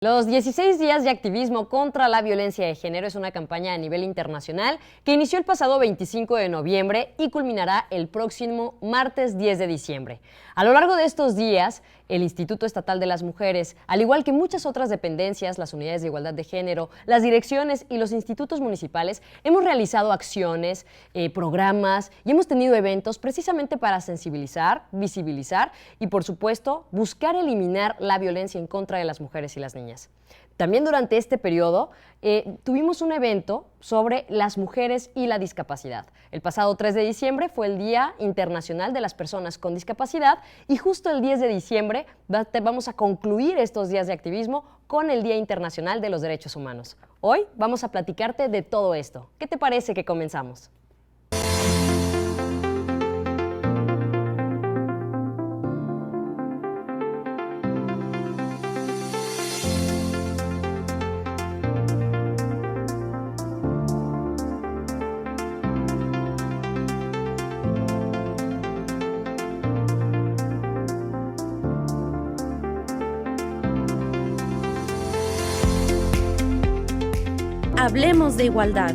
Los 16 días de activismo contra la violencia de género es una campaña a nivel internacional que inició el pasado 25 de noviembre y culminará el próximo martes 10 de diciembre. A lo largo de estos días, el Instituto Estatal de las Mujeres, al igual que muchas otras dependencias, las unidades de igualdad de género, las direcciones y los institutos municipales, hemos realizado acciones, programas y hemos tenido eventos precisamente para sensibilizar, visibilizar y, por supuesto, buscar eliminar la violencia en contra de las mujeres y las niñas. También durante este periodo tuvimos un evento sobre las mujeres y la discapacidad. El pasado 3 de diciembre fue el Día Internacional de las Personas con Discapacidad y justo el 10 de diciembre vamos a concluir estos días de activismo con el Día Internacional de los Derechos Humanos. Hoy vamos a platicarte de todo esto. ¿Qué te parece que comenzamos? Hablemos de igualdad.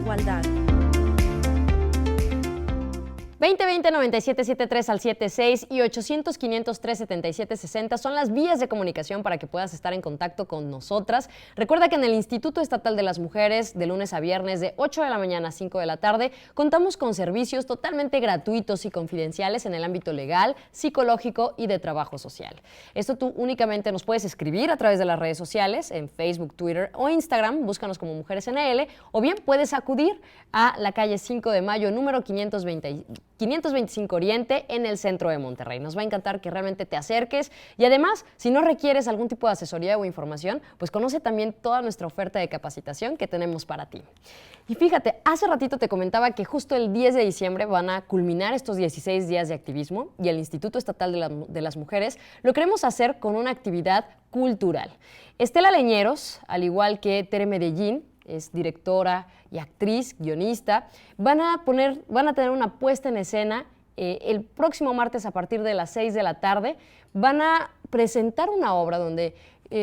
2020-9773 al 76 y 800-503-7760 son las vías de comunicación para que puedas estar en contacto con nosotras. Recuerda que en el Instituto Estatal de las Mujeres, de lunes a viernes, de 8 de la mañana a 5 de la tarde, contamos con servicios totalmente gratuitos y confidenciales en el ámbito legal, psicológico y de trabajo social. Esto tú únicamente nos puedes escribir a través de las redes sociales, en Facebook, Twitter o Instagram, búscanos como Mujeres NL, o bien puedes acudir a la calle 5 de Mayo, número 525 Oriente en el centro de Monterrey. Nos va a encantar que realmente te acerques y además, si no requieres algún tipo de asesoría o información, pues conoce también toda nuestra oferta de capacitación que tenemos para ti. Y fíjate, hace ratito te comentaba que justo el 10 de diciembre van a culminar estos 16 días de activismo y el Instituto Estatal de las Mujeres lo queremos hacer con una actividad cultural. Estela Leñeros, al igual que Tere Medellín, es directora y actriz, guionista, van a tener una puesta en escena el próximo martes a partir de las 6 de la tarde. Van a presentar una obra donde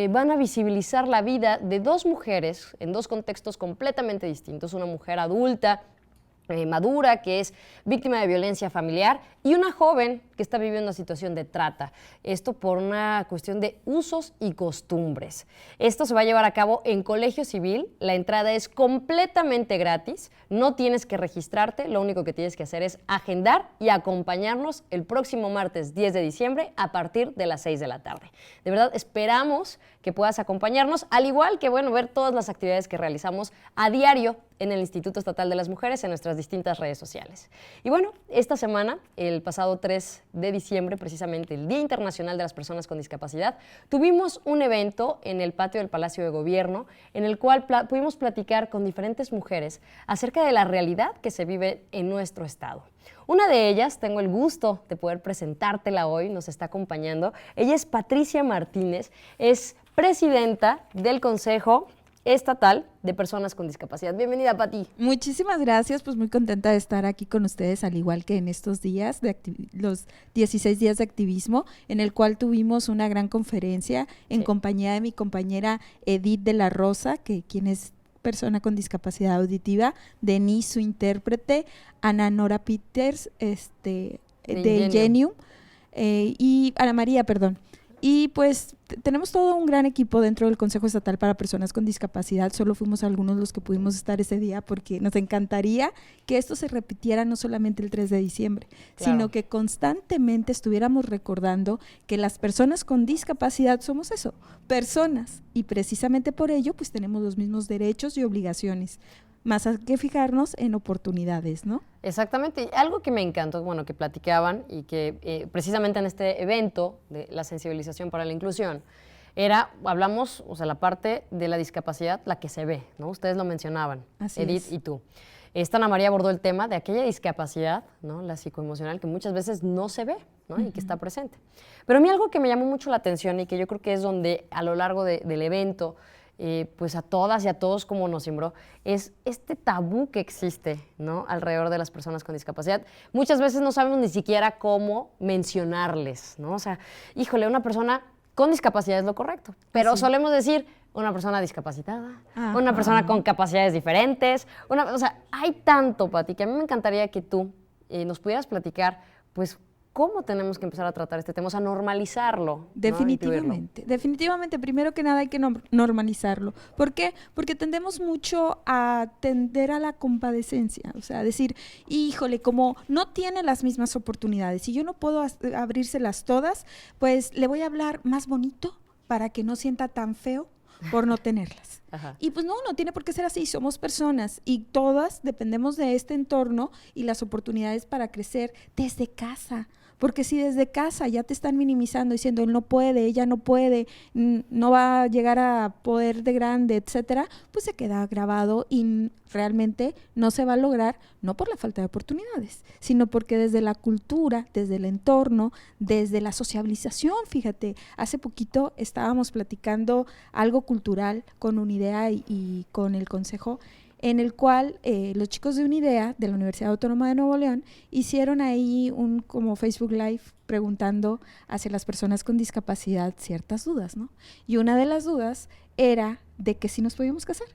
van a visibilizar la vida de dos mujeres en dos contextos completamente distintos, una mujer adulta, madura, que es víctima de violencia familiar, y una joven que está viviendo una situación de trata. Esto por una cuestión de usos y costumbres. Esto se va a llevar a cabo en Colegio Civil. La entrada es completamente gratis. No tienes que registrarte. Lo único que tienes que hacer es agendar y acompañarnos el próximo martes 10 de diciembre a partir de las 6 de la tarde. De verdad, esperamos que puedas acompañarnos, al igual que, ver todas las actividades que realizamos a diario en el Instituto Estatal de las Mujeres en nuestras distintas redes sociales. Y esta semana, el pasado 3 de diciembre, precisamente el Día Internacional de las Personas con Discapacidad, tuvimos un evento en el patio del Palacio de Gobierno en el cual pudimos platicar con diferentes mujeres acerca de la realidad que se vive en nuestro estado. Una de ellas, tengo el gusto de poder presentártela hoy, nos está acompañando. Ella es Patricia Martínez, es presidenta del Consejo Estatal de Personas con Discapacidad. Bienvenida, Pati. Muchísimas gracias, pues muy contenta de estar aquí con ustedes, al igual que en estos días, los 16 días de activismo, en el cual tuvimos una gran conferencia en compañía de mi compañera Edith de la Rosa, quien es persona con discapacidad auditiva, Denise, su intérprete, Ana Nora Peters, de Ingenium, y Ana María, perdón. Y pues tenemos todo un gran equipo dentro del Consejo Estatal para Personas con Discapacidad. Solo fuimos algunos los que pudimos estar ese día porque nos encantaría que esto se repitiera no solamente el 3 de diciembre, sino que constantemente estuviéramos recordando que las personas con discapacidad somos eso, personas, y precisamente por ello pues tenemos los mismos derechos y obligaciones, más que fijarnos en oportunidades, ¿no? Exactamente. Algo que me encantó, que platicaban y que precisamente en este evento de la sensibilización para la inclusión, hablamos, la parte de la discapacidad, la que se ve, ¿no? Ustedes lo mencionaban, Así Edith es. y tú. Esta Ana María abordó el tema de aquella discapacidad, ¿no? La psicoemocional, que muchas veces no se ve, ¿no? Y que está presente. Pero a mí algo que me llamó mucho la atención y que yo creo que es donde a lo largo del evento pues a todas y a todos como nos cimbró, es este tabú que existe, ¿no?, alrededor de las personas con discapacidad. Muchas veces no sabemos ni siquiera cómo mencionarles, ¿no? O sea, híjole, una persona con discapacidad es lo correcto, pero solemos decir, una persona discapacitada, Ajá. una persona con capacidades diferentes, o sea, hay tanto, Pati, que a mí me encantaría que tú nos pudieras platicar, pues, cómo tenemos que empezar a tratar este tema, o sea, normalizarlo. ¿no? Definitivamente, definitivamente, primero que nada hay que normalizarlo. ¿Por qué? Porque tendemos mucho a tender a la compadecencia, o sea, decir, híjole, como no tiene las mismas oportunidades y yo no puedo abrírselas todas, pues le voy a hablar más bonito para que no sienta tan feo por no tenerlas. Ajá. Y pues no tiene por qué ser así, somos personas y todas dependemos de este entorno y las oportunidades para crecer desde casa. Porque si desde casa ya te están minimizando, diciendo él no puede, ella no puede, no va a llegar a poder de grande, etcétera, pues se queda grabado y realmente no se va a lograr, no por la falta de oportunidades, sino porque desde la cultura, desde el entorno, desde la sociabilización, fíjate, hace poquito estábamos platicando algo cultural con Unidea y con el Consejo, en el cual los chicos de Unidea, de la Universidad Autónoma de Nuevo León, hicieron ahí un como Facebook Live preguntando hacia las personas con discapacidad ciertas dudas, ¿no? Y una de las dudas era de que si nos podíamos casar.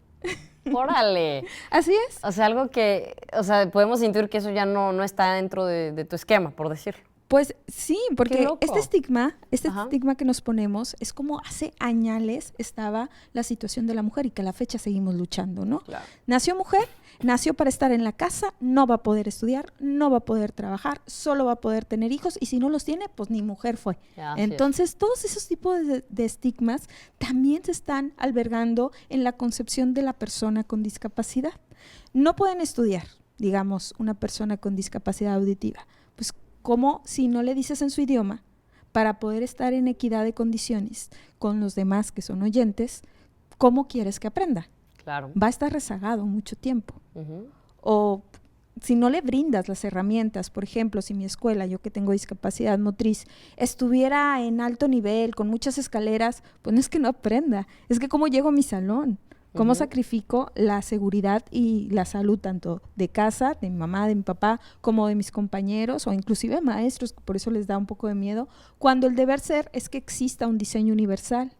¡Órale! Así es. O sea, algo que, o sea, podemos intuir que eso ya no está dentro de tu esquema, por decirlo. Pues sí, porque loco. este estigma Ajá. que nos ponemos es como hace años estaba la situación de la mujer y que a la fecha seguimos luchando, ¿no? Claro. Nació mujer, nació para estar en la casa, no va a poder estudiar, no va a poder trabajar, solo va a poder tener hijos y si no los tiene, pues ni mujer fue. Así Entonces, todos esos tipos de estigmas también se están albergando en la concepción de la persona con discapacidad. No pueden estudiar, digamos, una persona con discapacidad auditiva. Pues como si no le dices en su idioma, para poder estar en equidad de condiciones con los demás que son oyentes, ¿cómo quieres que aprenda? Claro. Va a estar rezagado mucho tiempo. Ujú. O si no le brindas las herramientas, por ejemplo, si mi escuela, yo que tengo discapacidad motriz, estuviera en alto nivel, con muchas escaleras, pues no es que no aprenda, es que cómo llego a mi salón. ¿Cómo sacrifico la seguridad y la salud tanto de casa, de mi mamá, de mi papá, como de mis compañeros o inclusive maestros, por eso les da un poco de miedo, cuando el deber ser es que exista un diseño universal,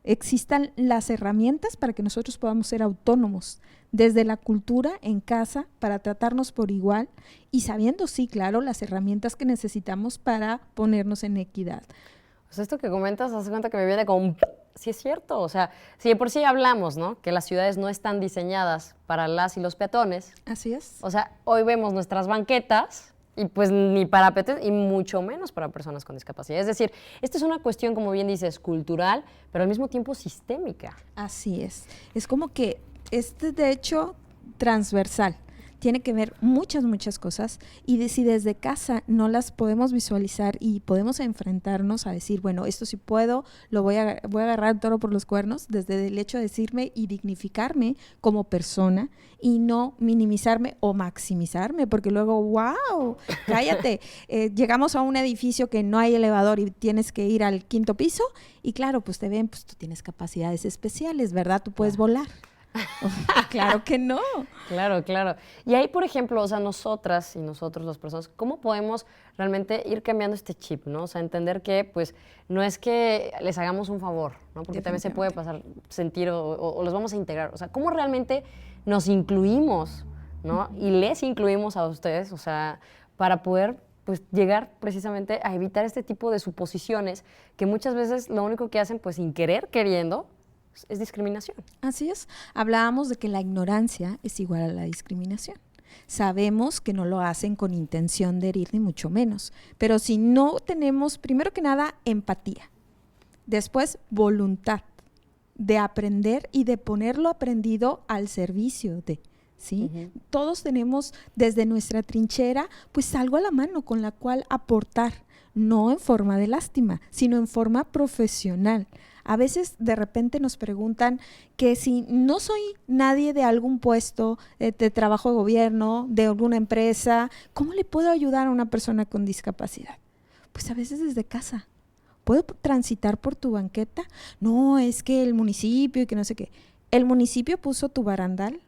existan las herramientas para que nosotros podamos ser autónomos desde la cultura en casa para tratarnos por igual y sabiendo, sí, claro, las herramientas que necesitamos para ponernos en equidad. Pues esto que comentas, haz cuenta que me viene como sí es cierto, o sea, si de por sí hablamos, ¿no? Que las ciudades no están diseñadas para las y los peatones. Así es. O sea, hoy vemos nuestras banquetas y pues ni para peatones y mucho menos para personas con discapacidad. Es decir, esta es una cuestión, como bien dices, cultural, pero al mismo tiempo sistémica. Así es. Es como que de hecho, transversal. Tiene que ver muchas cosas y si desde casa no las podemos visualizar y podemos enfrentarnos a decir, bueno, esto sí puedo, voy a agarrar el toro por los cuernos, desde el hecho de decirme y dignificarme como persona y no minimizarme o maximizarme, porque luego, wow, cállate, llegamos a un edificio que no hay elevador y tienes que ir al 5º piso y claro, pues te ven, pues tú tienes capacidades especiales, ¿verdad? Tú puedes volar. Claro que no. Claro, claro. Y ahí, por ejemplo, o sea, nosotras y nosotros, las personas, ¿cómo podemos realmente ir cambiando este chip, ¿no? O sea, entender que, pues, no es que les hagamos un favor, ¿no? Porque también se puede pasar, sentir o los vamos a integrar. O sea, ¿cómo realmente nos incluimos, ¿no? Y les incluimos a ustedes, o sea, para poder, pues, llegar precisamente a evitar este tipo de suposiciones que muchas veces lo único que hacen, pues, sin querer, queriendo, es discriminación. Así es. Hablábamos de que la ignorancia es igual a la discriminación. Sabemos que no lo hacen con intención de herir, ni mucho menos. Pero si no tenemos, primero que nada, empatía. Después, voluntad de aprender y de poner lo aprendido al servicio de, ¿sí? Todos tenemos desde nuestra trinchera, pues algo a la mano con la cual aportar, no en forma de lástima, sino en forma profesional. A veces de repente nos preguntan que si no soy nadie de algún puesto de trabajo de gobierno, de alguna empresa, ¿cómo le puedo ayudar a una persona con discapacidad? Pues a veces desde casa. ¿Puedo transitar por tu banqueta? No, es que el municipio y que no sé qué. El municipio puso tu barandal,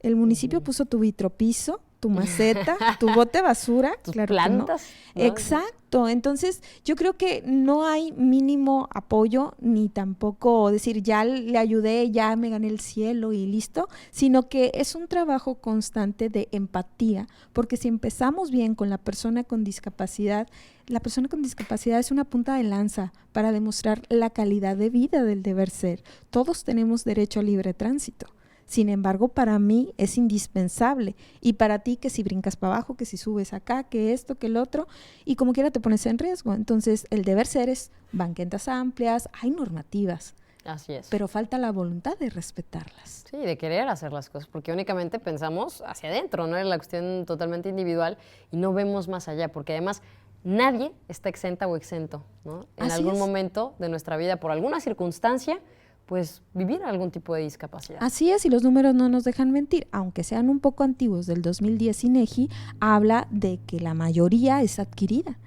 el municipio puso tu vitropiso, tu maceta, tu bote de basura. Tus claro que no. plantas, ¿no? Exacto. Entonces, yo creo que no hay mínimo apoyo, ni tampoco decir, ya le ayudé, ya me gané el cielo y listo, sino que es un trabajo constante de empatía, porque si empezamos bien con la persona con discapacidad es una punta de lanza para demostrar la calidad de vida del deber ser. Todos tenemos derecho a libre tránsito. Sin embargo, para mí es indispensable. Y para ti, que si brincas para abajo, que si subes acá, que esto, que el otro, y como quiera te pones en riesgo. Entonces, el deber ser es banquetas amplias, hay normativas, Así es. pero falta la voluntad de respetarlas. Sí, de querer hacer las cosas, porque únicamente pensamos hacia adentro, ¿no? Es la cuestión totalmente individual y no vemos más allá, porque además nadie está exenta o exento, ¿no? En Así algún es. momento de nuestra vida, por alguna circunstancia, pues vivir algún tipo de discapacidad. Así es, y los números no nos dejan mentir, aunque sean un poco antiguos, del 2010 INEGI habla de que la mayoría es adquirida.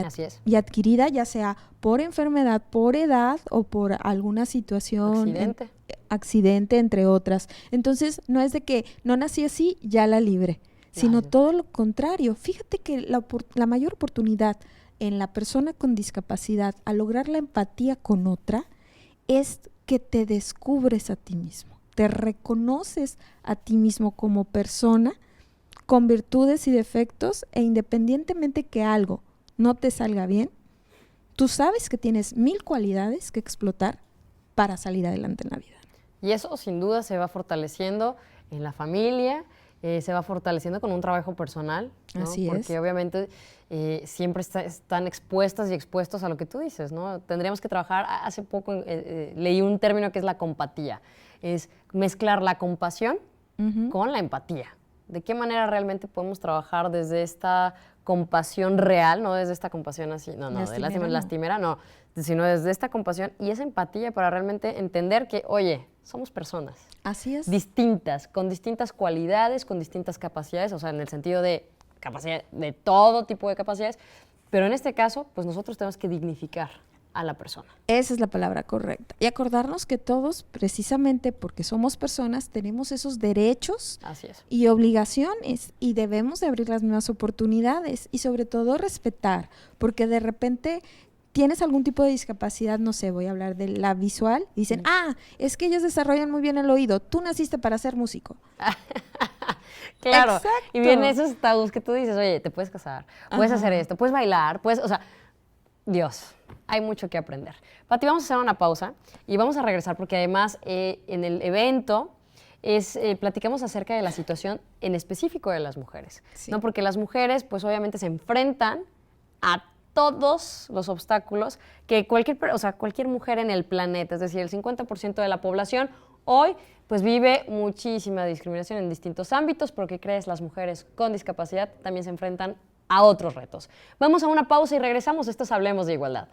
Así es. Y adquirida ya sea por enfermedad, por edad o por alguna situación, accidente, entre otras. Entonces, no es de que no nací así, ya la libre, sino Ay. todo lo contrario. Fíjate que la mayor oportunidad en la persona con discapacidad a lograr la empatía con otra es que te descubres a ti mismo, te reconoces a ti mismo como persona con virtudes y defectos, e independientemente que algo no te salga bien, tú sabes que tienes 1000 cualidades que explotar para salir adelante en la vida. Y eso sin duda se va fortaleciendo en la familia, se va fortaleciendo con un trabajo personal, ¿no? Así es. Porque obviamente siempre están expuestas y expuestos a lo que tú dices, ¿no? Tendríamos que trabajar, hace poco leí un término que es la compatía, es mezclar la compasión con la empatía. ¿De qué manera realmente podemos trabajar desde esta compasión real, no desde esta compasión así, lastimera, no, sino desde esta compasión y esa empatía para realmente entender que, oye, somos personas. Así es. Distintas, con distintas cualidades, con distintas capacidades, o sea, en el sentido de capacidad, de todo tipo de capacidades, pero en este caso, pues nosotros tenemos que dignificar a la persona. Esa es la palabra correcta. Y acordarnos que todos, precisamente porque somos personas, tenemos esos derechos Así es. y obligaciones, y debemos de abrir las mismas oportunidades y sobre todo respetar, porque de repente tienes algún tipo de discapacidad, no sé, voy a hablar de la visual, dicen, es que ellos desarrollan muy bien el oído, tú naciste para ser músico. Claro. Exacto. Y vienen esos tabús que tú dices, oye, te puedes casar, puedes hacer esto, puedes bailar, puedes, o sea, Dios, hay mucho que aprender. Pati, vamos a hacer una pausa y vamos a regresar porque además en el evento platicamos acerca de la situación en específico de las mujeres, Sí. ¿no? Porque las mujeres, pues obviamente se enfrentan a todos los obstáculos que cualquier mujer en el planeta, es decir, el 50% de la población hoy pues vive muchísima discriminación en distintos ámbitos, porque crees, las mujeres con discapacidad también se enfrentan a otros retos. Vamos a una pausa y regresamos. Esto es Hablemos de Igualdad.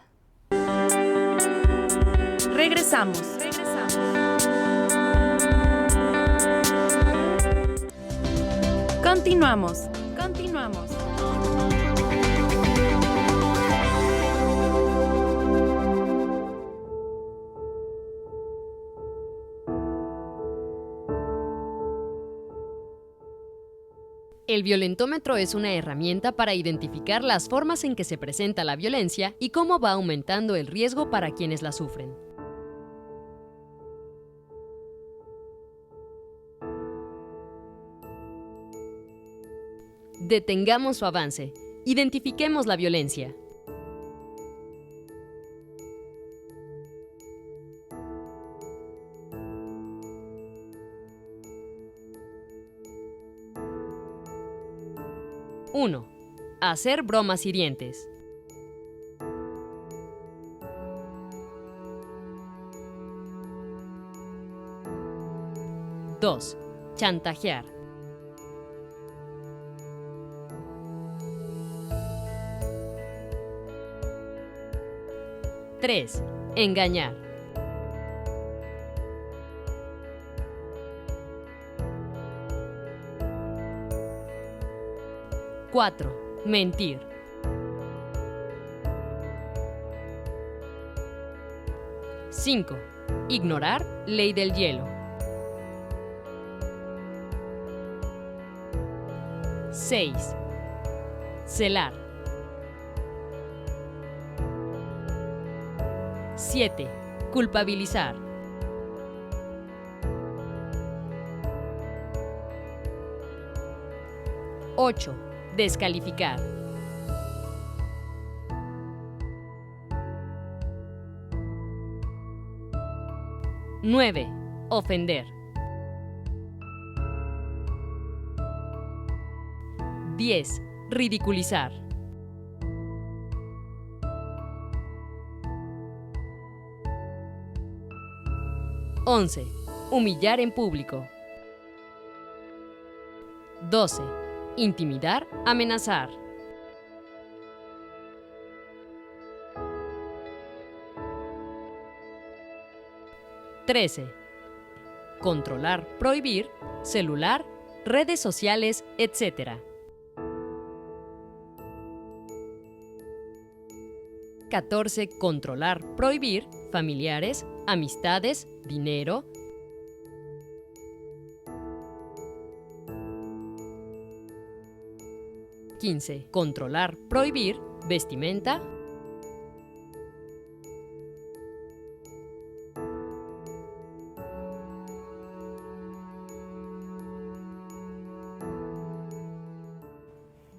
Regresamos. Continuamos. El violentómetro es una herramienta para identificar las formas en que se presenta la violencia y cómo va aumentando el riesgo para quienes la sufren. Detengamos su avance. Identifiquemos la violencia. Uno. Hacer bromas hirientes. 2. Chantajear. 3. Engañar. 4. Mentir. 5. Ignorar ley del hielo. 6. Celar. 7. Culpabilizar. 8. Descalificar. 9. Ofender. 10. Ridiculizar. 11. Humillar en público. 12. Intimidar, amenazar. 13. Controlar, prohibir, celular, redes sociales, etc. 14. Controlar, prohibir, familiares, amistades, dinero. 15. Controlar, prohibir, vestimenta.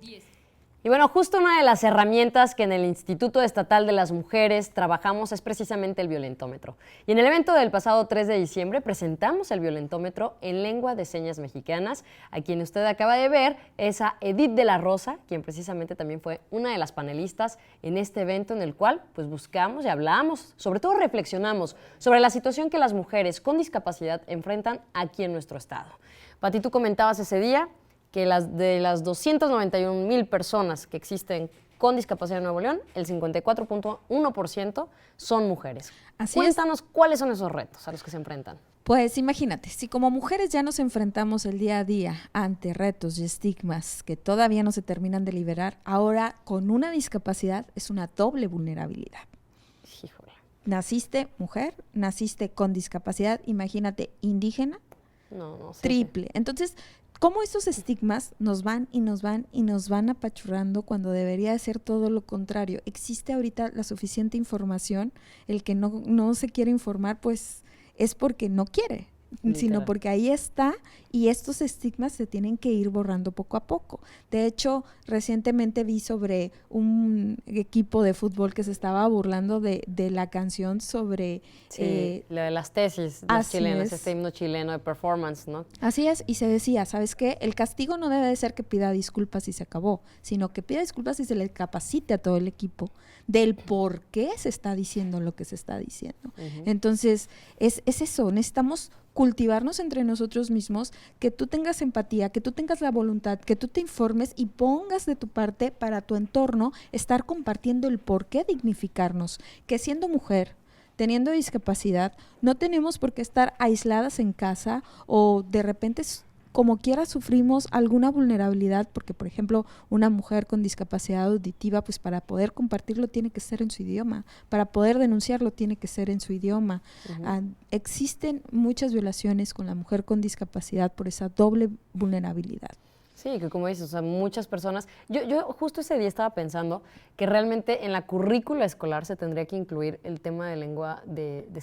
10. Y bueno, justo una de las herramientas que en el Instituto Estatal de las Mujeres trabajamos es precisamente el violentómetro. Y en el evento del pasado 3 de diciembre presentamos el violentómetro en lengua de señas mexicanas. A quien usted acaba de ver es a Edith de la Rosa, quien precisamente también fue una de las panelistas en este evento en el cual pues buscamos y hablamos, sobre todo reflexionamos sobre la situación que las mujeres con discapacidad enfrentan aquí en nuestro estado. Pati, tú comentabas ese día que de las 291,000 personas que existen con discapacidad en Nuevo León, el 54.1% son mujeres. Cuéntanos cuáles son esos retos a los que se enfrentan. Pues imagínate, si como mujeres ya nos enfrentamos el día a día ante retos y estigmas que todavía no se terminan de liberar, ahora con una discapacidad es una doble vulnerabilidad. Híjole. Naciste mujer, naciste con discapacidad, imagínate, indígena, triple. Sí. Entonces, ¿cómo estos estigmas nos van y nos van y nos van apachurrando cuando debería de ser todo lo contrario? Existe ahorita la suficiente información, el que no se quiere informar pues es porque no quiere, sino porque ahí está y estos estigmas se tienen que ir borrando poco a poco. De hecho, recientemente vi sobre un equipo de fútbol que se estaba burlando de la canción sobre... Sí, lo de las tesis de los chilenos, este himno chileno de performance, ¿no? Así es, y se decía, ¿sabes qué? El castigo no debe de ser que pida disculpas y se acabó, sino que pida disculpas y se le capacite a todo el equipo del por qué se está diciendo lo que se está diciendo. Entonces, es eso, necesitamos cultivarnos entre nosotros mismos, que tú tengas empatía, que tú tengas la voluntad, que tú te informes y pongas de tu parte para tu entorno estar compartiendo el por qué dignificarnos, que siendo mujer, teniendo discapacidad, no tenemos por qué estar aisladas en casa o de repente como quiera sufrimos alguna vulnerabilidad, porque por ejemplo una mujer con discapacidad auditiva, pues para poder compartirlo tiene que ser en su idioma, para poder denunciarlo tiene que ser en su idioma. Existen muchas violaciones con la mujer con discapacidad por esa doble vulnerabilidad. Sí, que como dices, o sea, muchas personas... Yo justo ese día estaba pensando que realmente en la currícula escolar se tendría que incluir el tema de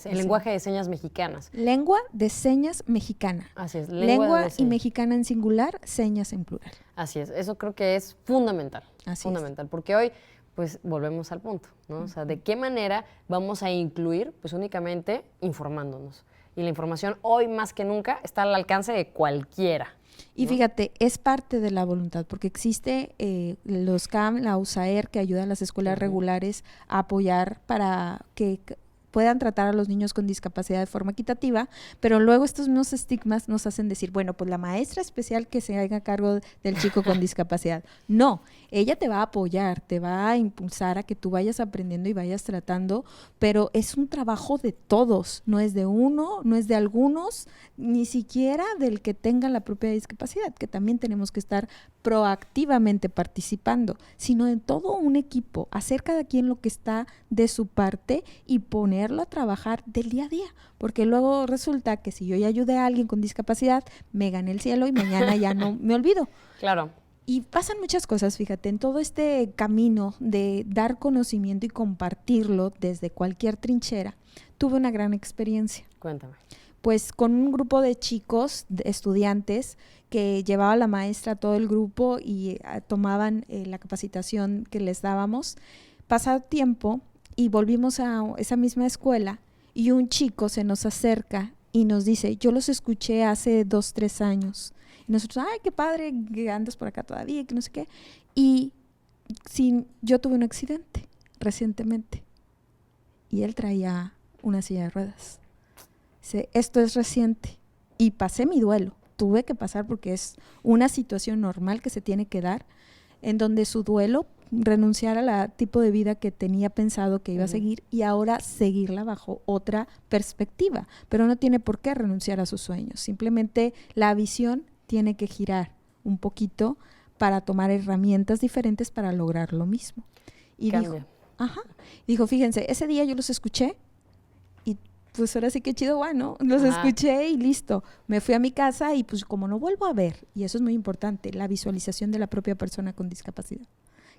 el lenguaje de señas mexicanas. Lengua de señas mexicana. Así es. Lengua y mexicana en singular, señas en plural. Así es. Eso creo que es fundamental. Fundamental, porque hoy pues volvemos al punto, ¿no? O sea, ¿de qué manera vamos a incluir? Pues únicamente informándonos. Y la información hoy más que nunca está al alcance de cualquiera. Y fíjate, es parte de la voluntad, porque existe los CAM, la USAER, que ayuda a las escuelas regulares a apoyar para que puedan tratar a los niños con discapacidad de forma equitativa, pero luego estos mismos estigmas nos hacen decir, bueno, pues la maestra especial que se haga cargo del chico con discapacidad. No, ella te va a apoyar, te va a impulsar a que tú vayas aprendiendo y vayas tratando, pero es un trabajo de todos, no es de uno, no es de algunos, ni siquiera del que tenga la propia discapacidad, que también tenemos que estar proactivamente participando, sino en todo un equipo, hacer cada quien lo que está de su parte y ponerlo a trabajar del día a día, porque luego resulta que si yo ya ayudé a alguien con discapacidad, me gané el cielo y mañana ya no me olvido. Claro. Y pasan muchas cosas, fíjate, en todo este camino de dar conocimiento y compartirlo desde cualquier trinchera, tuve una gran experiencia. Cuéntame. Pues con un grupo de chicos, de estudiantes, que llevaba la maestra a todo el grupo y tomaban la capacitación que les dábamos. Pasado tiempo y volvimos a esa misma escuela y un chico se nos acerca y nos dice, yo los escuché hace 2, 3 años. Y nosotros, ay, qué padre que andas por acá todavía, que no sé qué. Y yo tuve un accidente recientemente y él traía una silla de ruedas. Dice, esto es reciente y pasé mi duelo. Tuve que pasar porque es una situación normal que se tiene que dar en donde su duelo, renunciar a la tipo de vida que tenía pensado que iba a seguir y ahora seguirla bajo otra perspectiva. Pero no tiene por qué renunciar a sus sueños. Simplemente la visión tiene que girar un poquito para tomar herramientas diferentes para lograr lo mismo. Y dijo, fíjense, ese día yo los escuché y pues ahora sí que chido, bueno, los escuché y listo. Me fui a mi casa y pues como no vuelvo a ver, y eso es muy importante, la visualización de la propia persona con discapacidad.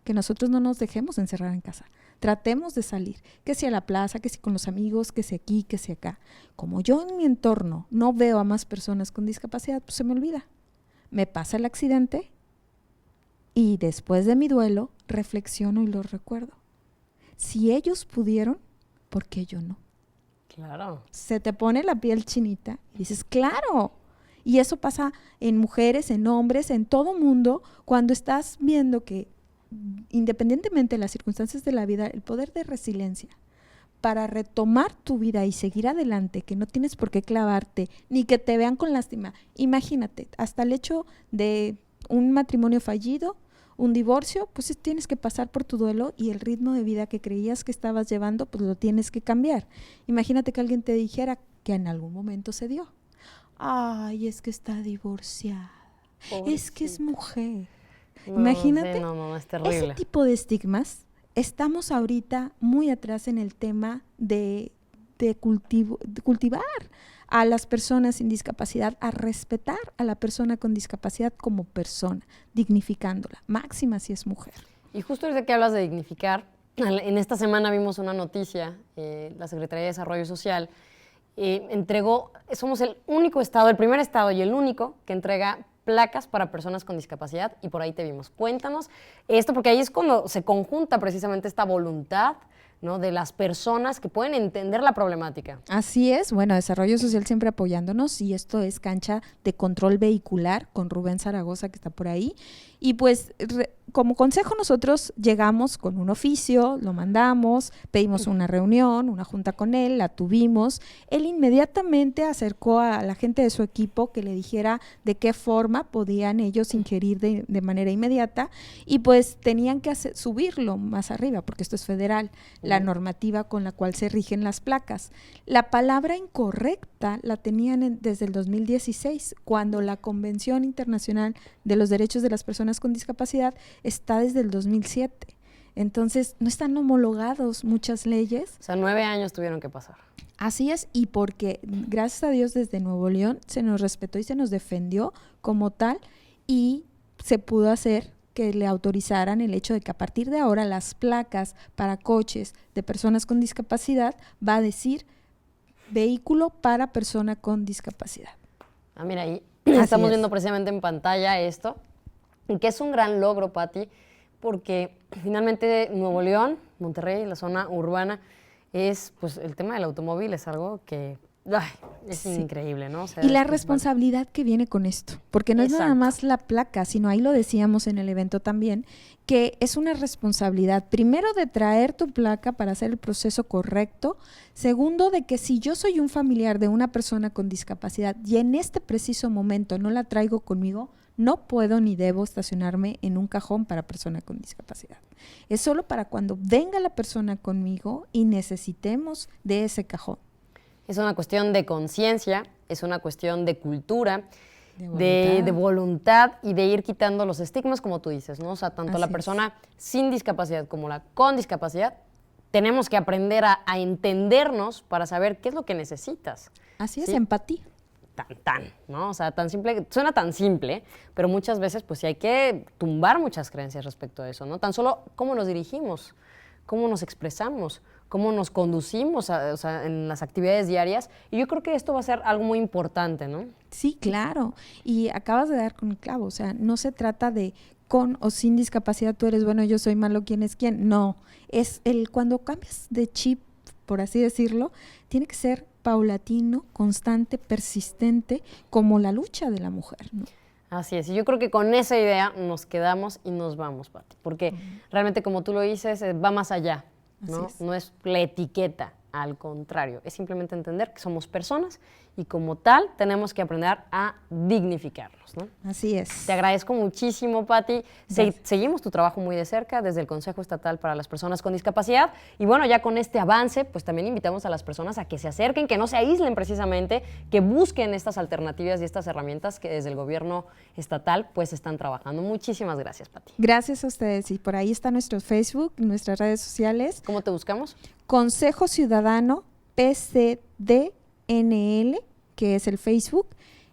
Que nosotros no nos dejemos encerrar en casa. Tratemos de salir, que sea a la plaza, que sea con los amigos, que sea aquí, que sea acá. Como yo en mi entorno no veo a más personas con discapacidad, pues se me olvida. Me pasa el accidente y después de mi duelo reflexiono y lo recuerdo. Si ellos pudieron, ¿por qué yo no? Claro. Se te pone la piel chinita y dices, claro. Y eso pasa en mujeres, en hombres, en todo mundo, cuando estás viendo que independientemente de las circunstancias de la vida, el poder de resiliencia para retomar tu vida y seguir adelante, que no tienes por qué clavarte, ni que te vean con lástima. Imagínate, hasta el hecho de un matrimonio fallido, un divorcio, pues tienes que pasar por tu duelo y el ritmo de vida que creías que estabas llevando, pues lo tienes que cambiar. Imagínate que alguien te dijera que en algún momento se dio. Ay, es que está divorciada. Pobrecita. Es que es mujer. No, Imagínate, sí, no, es terrible. Ese tipo de estigmas. Estamos ahorita muy atrás en el tema de cultivar a las personas sin discapacidad, a respetar a la persona con discapacidad como persona, dignificándola, máxima si es mujer. Y justo desde que hablas de dignificar, en esta semana vimos una noticia, la Secretaría de Desarrollo Social entregó, somos el único estado, el primer estado y el único que entrega placas para personas con discapacidad y por ahí te vimos. Cuéntanos esto, porque ahí es cuando se conjunta precisamente esta voluntad, ¿no?, de las personas que pueden entender la problemática. Así es, bueno, Desarrollo Social siempre apoyándonos y esto es Cancha de Control Vehicular con Rubén Zaragoza que está por ahí y pues como consejo nosotros llegamos con un oficio, lo mandamos, pedimos una reunión, una junta con él, la tuvimos, él inmediatamente acercó a la gente de su equipo que le dijera de qué forma podían ellos ingerir de manera inmediata y pues tenían que subirlo más arriba porque esto es federal, la normativa con la cual se rigen las placas. La palabra incorrecta la tenían desde el 2016, cuando la Convención Internacional de los Derechos de las Personas con Discapacidad está desde el 2007. Entonces, no están homologados muchas leyes. O sea, 9 años tuvieron que pasar. Así es, y porque gracias a Dios desde Nuevo León se nos respetó y se nos defendió como tal y se pudo hacer que le autorizaran el hecho de que a partir de ahora las placas para coches de personas con discapacidad va a decir vehículo para persona con discapacidad. Ah, mira, ahí estamos viendo precisamente en pantalla esto, que es un gran logro, Pati, porque finalmente Nuevo León, Monterrey, la zona urbana, es, pues, el tema del automóvil es algo que es increíble, ¿no? O sea, y la responsabilidad que viene con esto, porque no es nada más la placa, sino ahí lo decíamos en el evento también, que es una responsabilidad, primero de traer tu placa para hacer el proceso correcto, segundo de que si yo soy un familiar de una persona con discapacidad y en este preciso momento no la traigo conmigo, no puedo ni debo estacionarme en un cajón para persona con discapacidad. Es solo para cuando venga la persona conmigo y necesitemos de ese cajón. Es una cuestión de conciencia, es una cuestión de cultura, de voluntad y de ir quitando los estigmas, como tú dices, ¿no? O sea, tanto la persona sin discapacidad como la con discapacidad, tenemos que aprender a entendernos para saber qué es lo que necesitas. Así es, ¿sí? empatía. ¿no? O sea, tan simple, suena tan simple, pero muchas veces pues sí hay que tumbar muchas creencias respecto a eso, ¿no? Tan solo cómo nos dirigimos, cómo nos expresamos, cómo nos conducimos o sea, en las actividades diarias. Y yo creo que esto va a ser algo muy importante, ¿no? Sí, claro. Y acabas de dar con el clavo. O sea, no se trata de con o sin discapacidad tú eres bueno, yo soy malo, ¿quién es quién? No. Es cuando cambias de chip, por así decirlo, tiene que ser paulatino, constante, persistente, como la lucha de la mujer, ¿no? Así es, y yo creo que con esa idea nos quedamos y nos vamos, Pati, porque realmente como tú lo dices, va más allá, ¿no? No es la etiqueta, al contrario, es simplemente entender que somos personas y como tal tenemos que aprender a dignificarnos, ¿no? Así es. Te agradezco muchísimo, Pati. Seguimos tu trabajo muy de cerca desde el Consejo Estatal para las Personas con Discapacidad. Y bueno, ya con este avance, pues también invitamos a las personas a que se acerquen, que no se aíslen precisamente, que busquen estas alternativas y estas herramientas que desde el gobierno estatal pues están trabajando. Muchísimas gracias, Pati. Gracias a ustedes. Y por ahí está nuestro Facebook, nuestras redes sociales. ¿Cómo te buscamos? Consejo Ciudadano PCDNL, que es el Facebook,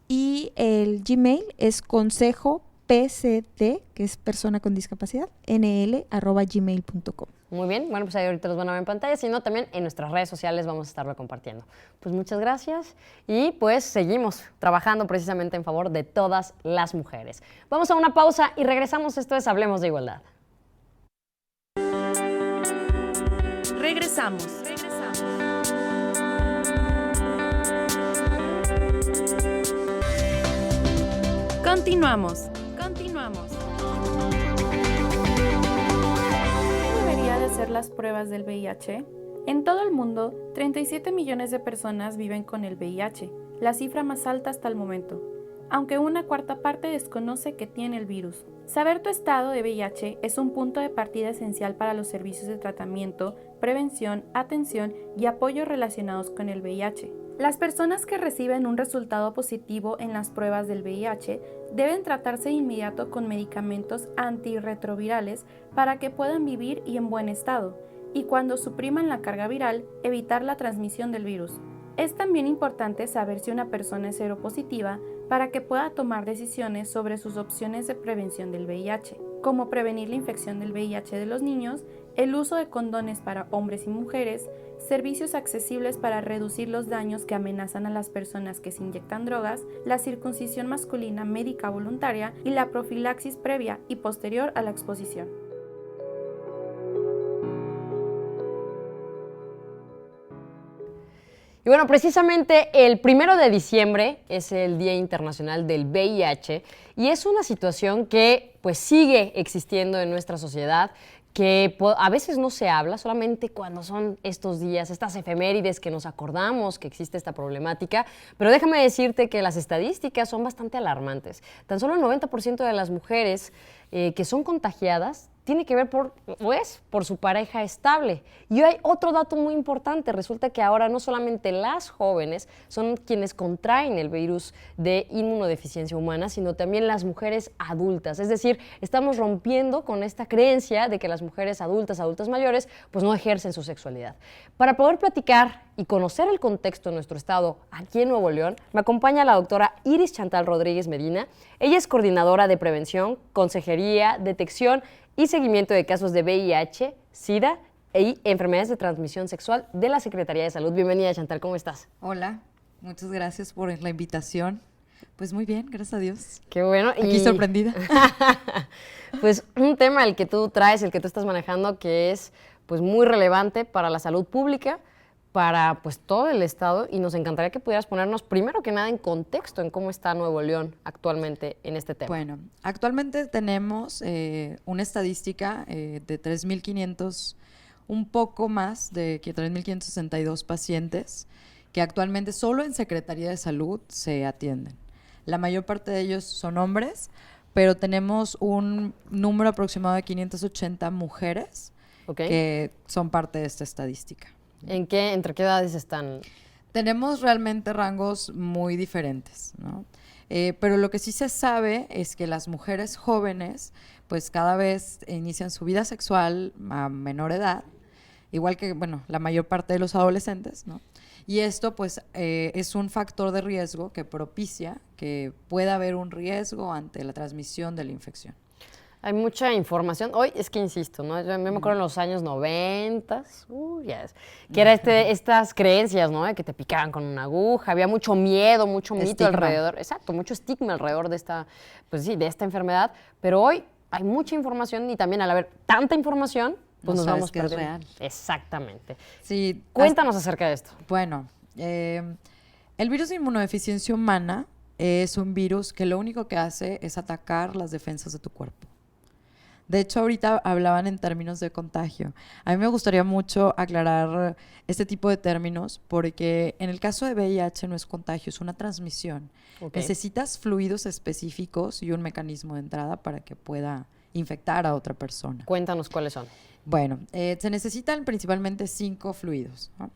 y el Gmail es consejo PCD, que es persona con discapacidad, nl@gmail.com. Muy bien, bueno, pues ahí ahorita los van a ver en pantalla, sino también en nuestras redes sociales vamos a estarlo compartiendo. Pues muchas gracias y pues seguimos trabajando precisamente en favor de todas las mujeres. Vamos a una pausa y regresamos, esto es Hablemos de Igualdad. Regresamos. Continuamos. ¿Quién debería de hacer las pruebas del VIH? En todo el mundo, 37 millones de personas viven con el VIH, la cifra más alta hasta el momento, aunque una cuarta parte desconoce que tiene el virus. Saber tu estado de VIH es un punto de partida esencial para los servicios de tratamiento, prevención, atención y apoyo relacionados con el VIH. Las personas que reciben un resultado positivo en las pruebas del VIH deben tratarse de inmediato con medicamentos antirretrovirales para que puedan vivir y en buen estado, y cuando supriman la carga viral, evitar la transmisión del virus. Es también importante saber si una persona es seropositiva para que pueda tomar decisiones sobre sus opciones de prevención del VIH, como prevenir la infección del VIH de los niños, el uso de condones para hombres y mujeres, servicios accesibles para reducir los daños que amenazan a las personas que se inyectan drogas, la circuncisión masculina médica voluntaria y la profilaxis previa y posterior a la exposición. Y bueno, precisamente el 1 de diciembre es el Día Internacional del VIH y es una situación que pues sigue existiendo en nuestra sociedad, que a veces no se habla, solamente cuando son estos días, estas efemérides que nos acordamos que existe esta problemática, pero déjame decirte que las estadísticas son bastante alarmantes. Tan solo el 90% de las mujeres que son contagiadas tiene que ver por su pareja estable. Y hay otro dato muy importante, resulta que ahora no solamente las jóvenes son quienes contraen el virus de inmunodeficiencia humana, sino también las mujeres adultas. Es decir, estamos rompiendo con esta creencia de que las mujeres adultas mayores, pues no ejercen su sexualidad. Para poder platicar y conocer el contexto de nuestro estado aquí en Nuevo León, me acompaña la doctora Iris Chantal Rodríguez Medina. Ella es coordinadora de prevención, consejería, detección y seguimiento de casos de VIH, SIDA y enfermedades de transmisión sexual de la Secretaría de Salud. Bienvenida, Chantal, ¿cómo estás? Hola, muchas gracias por la invitación. Pues muy bien, gracias a Dios. Qué bueno. Aquí sorprendida. Pues un tema el que tú traes, el que tú estás manejando, que es pues muy relevante para la salud pública, para pues todo el estado, y nos encantaría que pudieras ponernos primero que nada en contexto en cómo está Nuevo León actualmente en este tema. Bueno, actualmente tenemos una estadística de 3.500, un poco más de 3.562 pacientes que actualmente solo en Secretaría de Salud se atienden. La mayor parte de ellos son hombres, pero tenemos un número aproximado de 580 mujeres que son parte de esta estadística. ¿Entre qué edades están? Tenemos realmente rangos muy diferentes, ¿no? Pero lo que sí se sabe es que las mujeres jóvenes, pues cada vez inician su vida sexual a menor edad, igual que, bueno, la mayor parte de los adolescentes, ¿no? Y esto pues es un factor de riesgo que propicia que pueda haber un riesgo ante la transmisión de la infección. Hay mucha información. Hoy es que insisto, ¿no? Yo me acuerdo en los años 90, que era estas creencias, ¿no? De que te picaban con una aguja, había mucho miedo, mucho mito Estigma. alrededor, exacto, mucho estigma alrededor de esta, pues sí, de esta enfermedad. Pero hoy hay mucha información y también al haber tanta información, pues No nos sabes vamos que es perdiendo. real. Exactamente. Sí, Cuéntanos acerca de esto. bueno, el virus de inmunodeficiencia humana es un virus que lo único que hace es atacar las defensas de tu cuerpo. De hecho, ahorita hablaban en términos de contagio. A mí me gustaría mucho aclarar este tipo de términos porque en el caso de VIH no es contagio, es una transmisión. Ok. Necesitas fluidos específicos y un mecanismo de entrada para que pueda infectar a otra persona. Cuéntanos cuáles son. Bueno, se necesitan principalmente 5 fluidos, ¿no?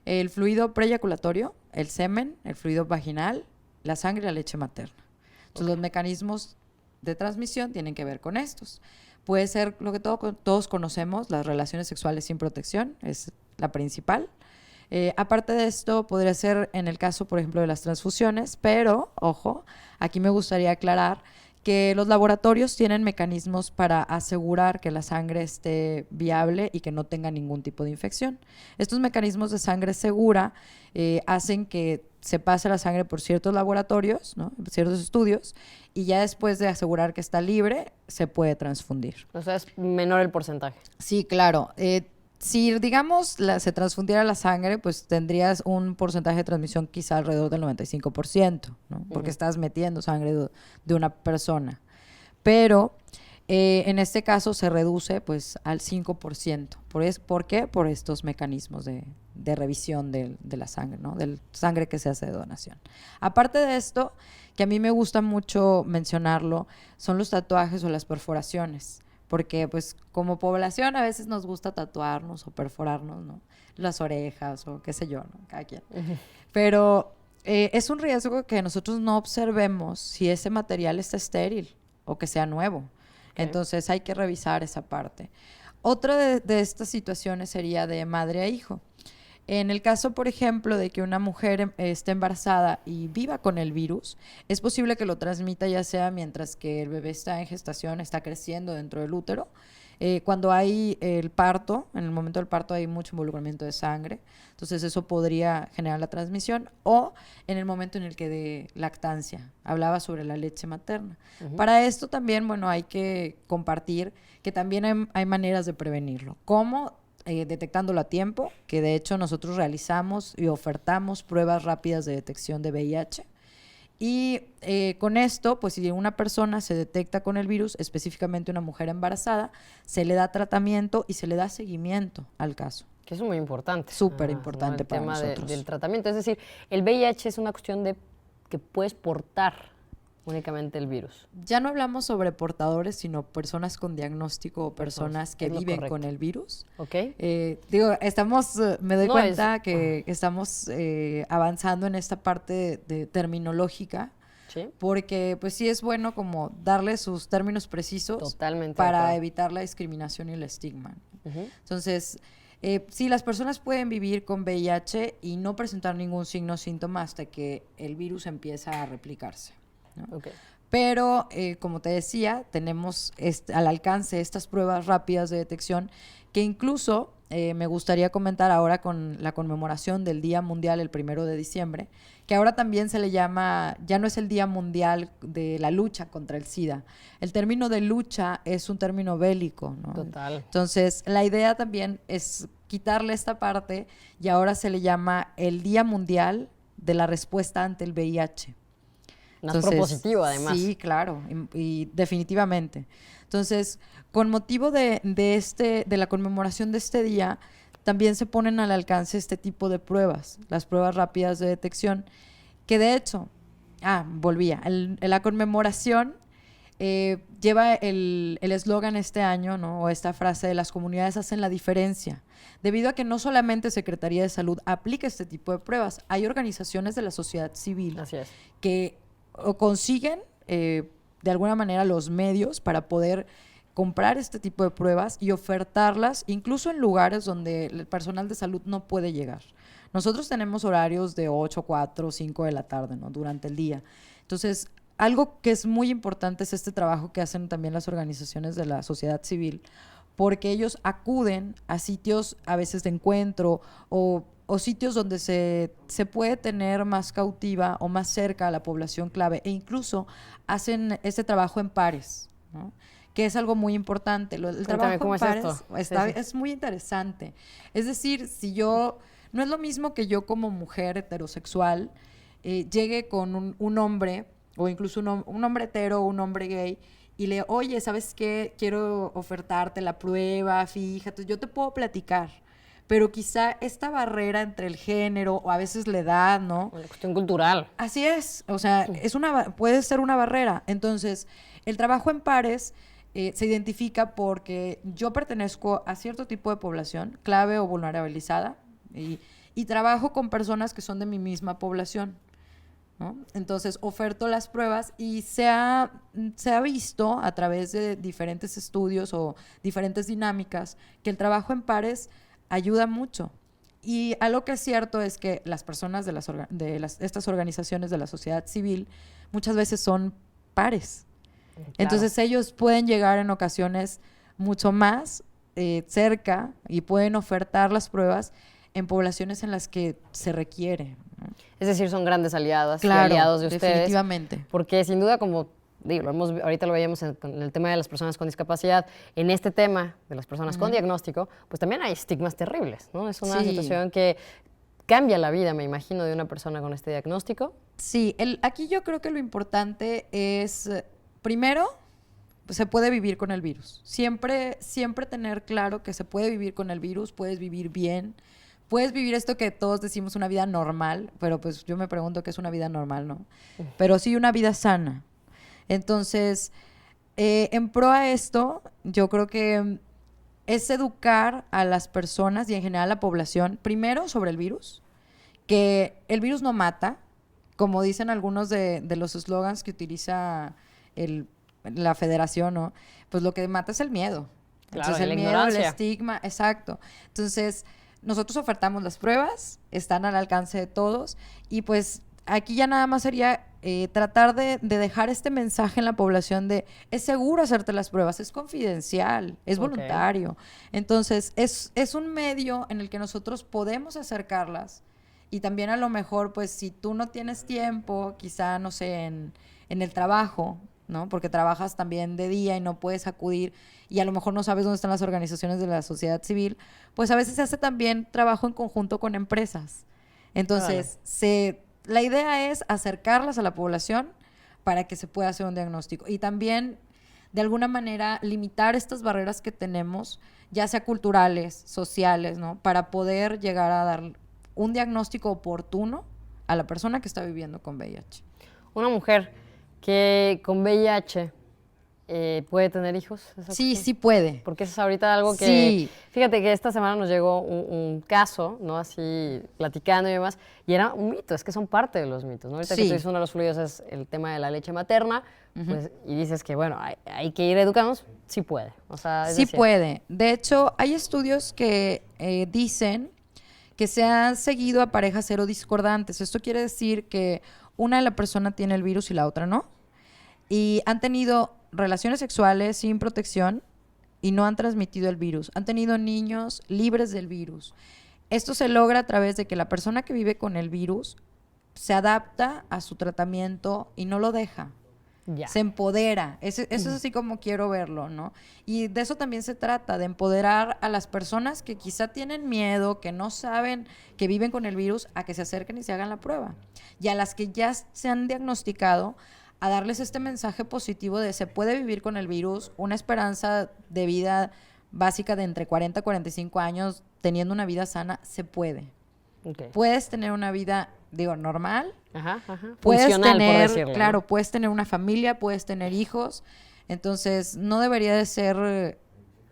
El fluido preeyaculatorio, el semen, el fluido vaginal, la sangre y la leche materna. Entonces, los mecanismos de transmisión tienen que ver con estos. Puede ser lo que todos conocemos, las relaciones sexuales sin protección, es la principal. Aparte de esto, podría ser en el caso, por ejemplo, de las transfusiones, pero, ojo, aquí me gustaría aclarar que los laboratorios tienen mecanismos para asegurar que la sangre esté viable y que no tenga ningún tipo de infección. Estos mecanismos de sangre segura hacen que se pase la sangre por ciertos laboratorios, ¿no? Ciertos estudios, y ya después de asegurar que está libre, se puede transfundir. O sea, es menor el porcentaje. Sí, claro. Si, digamos, se transfundiera la sangre, pues tendrías un porcentaje de transmisión quizá alrededor del 95%, ¿no? Porque estás metiendo sangre de una persona. Pero en este caso se reduce pues al 5%. ¿Por qué? Por estos mecanismos de revisión de la sangre, ¿no? De la sangre que se hace de donación. Aparte de esto, que a mí me gusta mucho mencionarlo, son los tatuajes o las perforaciones. Porque pues como población a veces nos gusta tatuarnos o perforarnos, ¿no? Las orejas o qué sé yo, ¿no? Cada quien. Pero es un riesgo que nosotros no observemos si ese material está estéril o que sea nuevo. Entonces hay que revisar esa parte. Otra de estas situaciones sería de madre a hijo. En el caso, por ejemplo, de que una mujer esté embarazada y viva con el virus, es posible que lo transmita ya sea mientras que el bebé está en gestación, está creciendo dentro del útero. Cuando hay el parto, en el momento del parto hay mucho involucramiento de sangre, entonces eso podría generar la transmisión, o en el momento en el que de lactancia, hablaba sobre la leche materna. Para esto también, bueno, hay que compartir que también hay maneras de prevenirlo. ¿Cómo? Detectándolo a tiempo, que de hecho nosotros realizamos y ofertamos pruebas rápidas de detección de VIH. Y con esto, pues si una persona se detecta con el virus, específicamente una mujer embarazada, se le da tratamiento y se le da seguimiento al caso. Que eso es muy importante. Súper importante El para tema nosotros. del tratamiento. Es decir, el VIH es una cuestión de que puedes portar únicamente el virus. Ya no hablamos sobre portadores, sino personas con diagnóstico o personas que es lo viven correcto. con el virus. ¿Ok? Digo, me doy No, cuenta que estamos avanzando en esta parte de terminológica, Sí. porque pues sí es bueno como darle sus términos precisos Totalmente de para acuerdo. evitar la discriminación y el estigma. Ujú. Entonces, sí, las personas pueden vivir con VIH y no presentar ningún signo o síntoma hasta que el virus empieza a replicarse, ¿no? Ok. Pero, como te decía, tenemos al alcance estas pruebas rápidas de detección que incluso me gustaría comentar ahora con la conmemoración del Día Mundial el 1 de diciembre, que ahora también se le llama, ya no es el Día Mundial de la lucha contra el SIDA. El término de lucha es un término bélico, ¿no? Total. Entonces, la idea también es quitarle esta parte y ahora se le llama el Día Mundial de la Respuesta ante el VIH. Más propositivo, además. Sí, claro, y definitivamente. Entonces, con motivo de la conmemoración de este día, también se ponen al alcance este tipo de pruebas, las pruebas rápidas de detección, que de hecho, volvía, la conmemoración lleva el eslogan este año, ¿no? O esta frase de las comunidades hacen la diferencia, debido a que no solamente Secretaría de Salud aplica este tipo de pruebas, hay organizaciones de la sociedad civil Así es. que o consiguen de alguna manera los medios para poder comprar este tipo de pruebas y ofertarlas incluso en lugares donde el personal de salud no puede llegar, Nosotros tenemos horarios de 8, 4, 5 de la tarde, ¿no? Durante el día. Entonces, algo que es muy importante es este trabajo que hacen también las organizaciones de la sociedad civil, porque ellos acuden a sitios a veces de encuentro o sitios donde se puede tener más cautiva o más cerca a la población clave, e incluso hacen este trabajo en pares, ¿no? Que es algo muy importante. El trabajo ¿Cómo en es pares esto? es muy interesante. Es decir, no es lo mismo que yo como mujer heterosexual llegue con un hombre, o incluso un hombre hetero o un hombre gay, y oye, ¿sabes qué? Quiero ofertarte la prueba, fíjate, yo te puedo platicar, pero quizá esta barrera entre el género o a veces la edad, ¿no? La cuestión cultural. Así es, o sea, puede ser una barrera. Entonces, el trabajo en pares se identifica porque yo pertenezco a cierto tipo de población, clave o vulnerabilizada, y trabajo con personas que son de mi misma población, ¿no? Entonces, oferto las pruebas y se ha visto a través de diferentes estudios o diferentes dinámicas que el trabajo en pares ayuda mucho. Y algo que es cierto es que las personas de estas organizaciones de la sociedad civil muchas veces son pares. Claro. Entonces ellos pueden llegar en ocasiones mucho más cerca y pueden ofertar las pruebas en poblaciones en las que se requiere, ¿no? Es decir, son grandes aliadas Claro, y aliados de ustedes. definitivamente. Porque sin duda, como digo, ahorita lo veíamos con el tema de las personas con discapacidad, en este tema de las personas con diagnóstico, pues también hay estigmas terribles, ¿no? Es una situación que cambia la vida, me imagino, de una persona con este diagnóstico. Sí, aquí yo creo que lo importante es, primero, se puede vivir con el virus. Siempre tener claro que se puede vivir con el virus, puedes vivir bien, puedes vivir esto que todos decimos una vida normal, pero pues yo me pregunto qué es una vida normal, ¿no? Pero sí una vida sana. Entonces, en pro a esto, yo creo que es educar a las personas y en general a la población, primero sobre el virus, que el virus no mata, como dicen algunos de los eslogans que utiliza la federación, ¿no? Pues lo que mata es el miedo. Claro, Entonces, y la el miedo, el ignorancia. estigma, exacto. Entonces, nosotros ofertamos las pruebas, están al alcance de todos, y pues aquí ya nada más sería tratar de dejar este mensaje en la población de es seguro hacerte las pruebas, es confidencial, es voluntario. Entonces, es un medio en el que nosotros podemos acercarlas, y también a lo mejor, pues, si tú no tienes tiempo, quizá, no sé, en el trabajo, ¿no? Porque trabajas también de día y no puedes acudir, y a lo mejor no sabes dónde están las organizaciones de la sociedad civil, pues a veces se hace también trabajo en conjunto con empresas. Entonces, la idea es acercarlas a la población para que se pueda hacer un diagnóstico. Y también, de alguna manera, limitar estas barreras que tenemos, ya sea culturales, sociales, ¿no? Para poder llegar a dar un diagnóstico oportuno a la persona que está viviendo con VIH. Una mujer que con VIH puede tener hijos. Sí, sí puede. Porque eso es ahorita algo que... Sí. Fíjate que esta semana nos llegó un caso, ¿no? Así platicando y demás, y era un mito, es que son parte de los mitos, ¿no? Ahorita que tú dices uno de los fluidos es el tema de la leche materna, pues, y dices que, bueno, hay que ir educándonos, sí puede. O sea, sí puede. De hecho, hay estudios que dicen que se han seguido a parejas serodiscordantes. Esto quiere decir que una de la persona tiene el virus y la otra no. Y han tenido relaciones sexuales sin protección y no han transmitido el virus. Han tenido niños libres del virus. Esto se logra a través de que la persona que vive con el virus se adapta a su tratamiento y no lo deja. Ya. Se empodera. Eso es así como quiero verlo, ¿no? Y de eso también se trata, de empoderar a las personas que quizá tienen miedo, que no saben que viven con el virus, a que se acerquen y se hagan la prueba. Y a las que ya se han diagnosticado, a darles este mensaje positivo de se puede vivir con el virus, una esperanza de vida básica de entre 40 y 45 años, teniendo una vida sana, se puede. Okay. Puedes tener una vida, normal. Ajá. Puedes Funcional, tener, por decirlo, claro, ¿no? puedes tener una familia, puedes tener hijos. Entonces, no debería de ser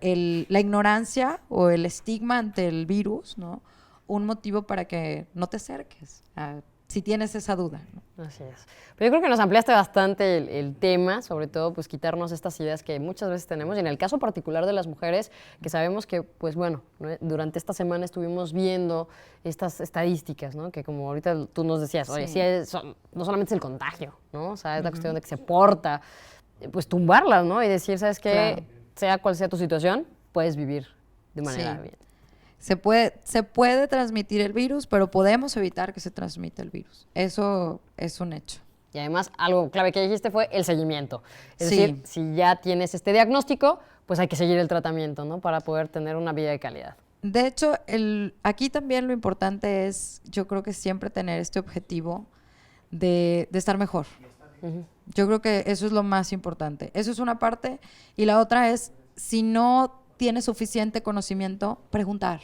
la ignorancia o el estigma ante el virus, ¿no? Un motivo para que no te acerques a si tienes esa duda, ¿no? Así es. Pero yo creo que nos ampliaste bastante el tema, sobre todo pues quitarnos estas ideas que muchas veces tenemos, y en el caso particular de las mujeres, que sabemos que, pues bueno, ¿no? Durante esta semana estuvimos viendo estas estadísticas, ¿no? Que como ahorita tú nos decías, oye, sí no solamente es el contagio, ¿no? O sea, es la cuestión de que se porta, pues tumbarlas, ¿no? Y decir, ¿sabes qué? Claro. Sea cual sea tu situación, puedes vivir de manera bien. Se puede transmitir el virus, pero podemos evitar que se transmita el virus. Eso es un hecho. Y además, algo clave que dijiste fue el seguimiento. Es Sí. decir, si ya tienes este diagnóstico, pues hay que seguir el tratamiento, ¿no? Para poder tener una vida de calidad. De hecho, aquí también lo importante es, yo creo que siempre tener este objetivo de estar mejor. Yo creo que eso es lo más importante. Eso es una parte. Y la otra es, si no tienes suficiente conocimiento, preguntar.